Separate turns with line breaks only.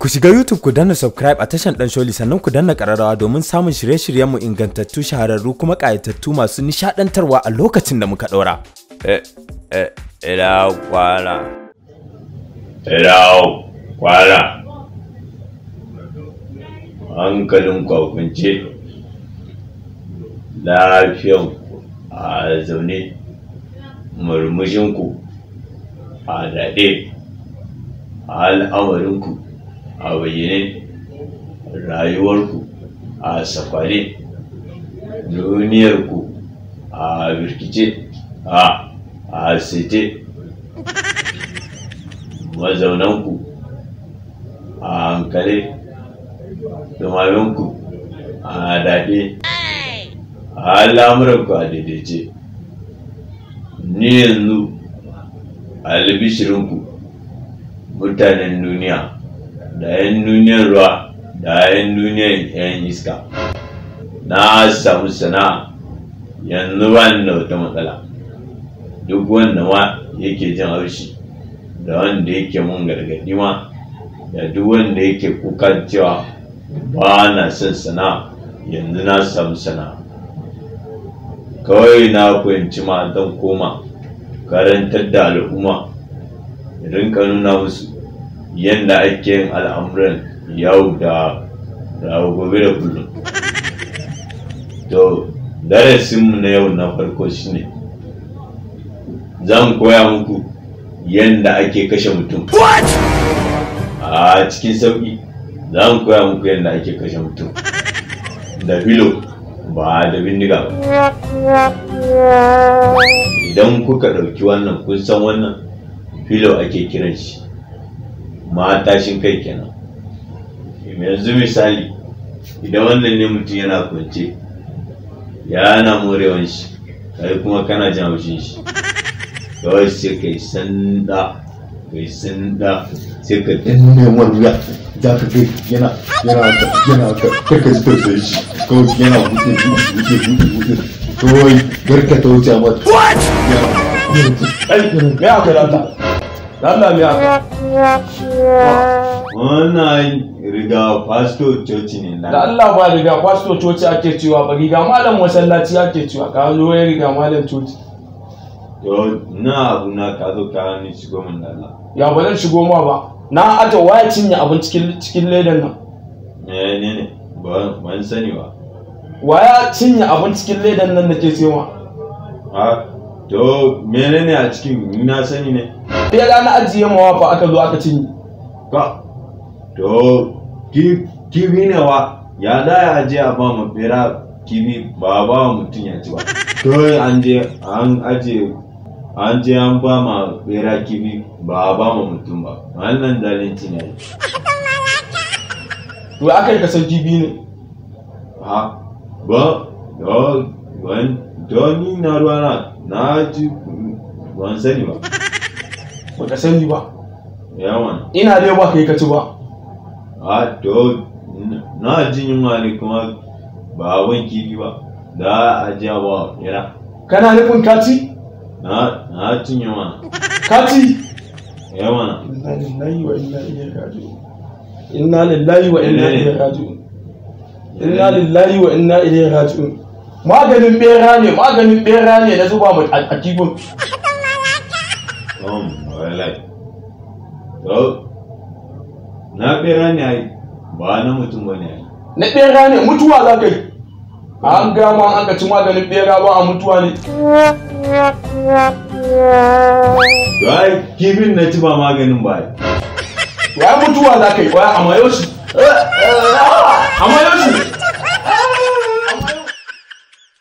Ku shiga YouTube ku danna subscribe a tashan Dan Sholi sannan ku danna ƙararrawa domin samun shirye-shiryenmu ingantattu, shahararru kuma ƙayatattu masu nishaɗantarwa a lokacin da muka ɗora.
Ina kwana. Hankalin kwakwance, lafiyan a zaune, murmushinku a daɗe, al'amarinku a bayyane, rayuwarku a safare, duniyarku a birkice, a sete, mazaunanku a hankali, dumamanku a daɗe, al'amuranku a daidaice. Ni yanzu albishirinku mutanen duniya da 'yan duniyar ruwa da 'yan duniyar 'yan iska, na samu sana'a yanzu ba ni da wata matsala. Duk wanda ma yake jin haushi da wanda yake mun gargaɗi ma da duk wanda yake kuka cewa ba na son sana'a, yanzu na samu sana'a. Kawai na fahimci ma zan koma karantar da al'umma, rinka nuna musu yadda ake yin al'amuran yau da gobe da kullum. To darasinmu na yau na farko shine zan koya muku yadda ake kashe mutum a cikin sauƙi. Zan koya muku yadda ake kashe mutum da filo ba da bindiga ba. Idan kuka ɗauki wannan, kun san wannan filo ake kiran shi, matashin kai kenan. Yanzu misali, idan wannan ne mutum yana kwance yana morewan shi, kai kuma kana jin haushin shi, kawai sai kai sanda sai ka danne wuya, za ka kai yana karka ji tausayi shi, kawai yana buɗe kawai garka ta wuce mata.
Me aka da Allah me aka?
Wannan riga pastor coci ne
da Allah ba riga pastor coci ake cewa ba, riga malam masallaci ake cewa. Ka zo ya riga malam coci.
To na abu na ka zo ka ni shigo min da Allah.
Ya ba zan shigo ma ba. Na aje waya cinye abin cikin ledan nan.
Ne ban sani ba.
Waya cinye abin cikin ledan nan da ke cewa.
To menene a cikin, na sani ne.
Bera na ajiye mawa fa aka zo aka cinye.
To kibi ne wa, ya da ya ajiye a ba mu bera kibi ba ba mutum ya ci ba. To an je an ba ma bera kibi ba ba mu mutum ba. Wannan zalunci ne.
To aka yi kasar kibi ne.
To ni na ruwa na ji ban sani ba.
Baka sani ba.
Yawan.
Ina dai ba kai ka ci ba.
To na jin yunwa ne kuma ba wan kifi ba. Da a jiya ba yana.
Kana nufin kaci?
Na cin yunwa.
Kaci?
Yawan.
Inna lillahi wa inna ilaihi raji'un. Inna lillahi wa inna ilaihi raji'un. Maganin bera ne na zuba mu a kifin.
Wallahi. To na bera ne ai, ba na mutum bane ai.
Na bera ne, mutuwa za ka yi. An gama an ka ci maganin bera ba a mutuwa ne.
To ai kifin na ci ba maganin ba ai.
Ya mutuwa za ka yi, waya amayo shi. Amayo shi.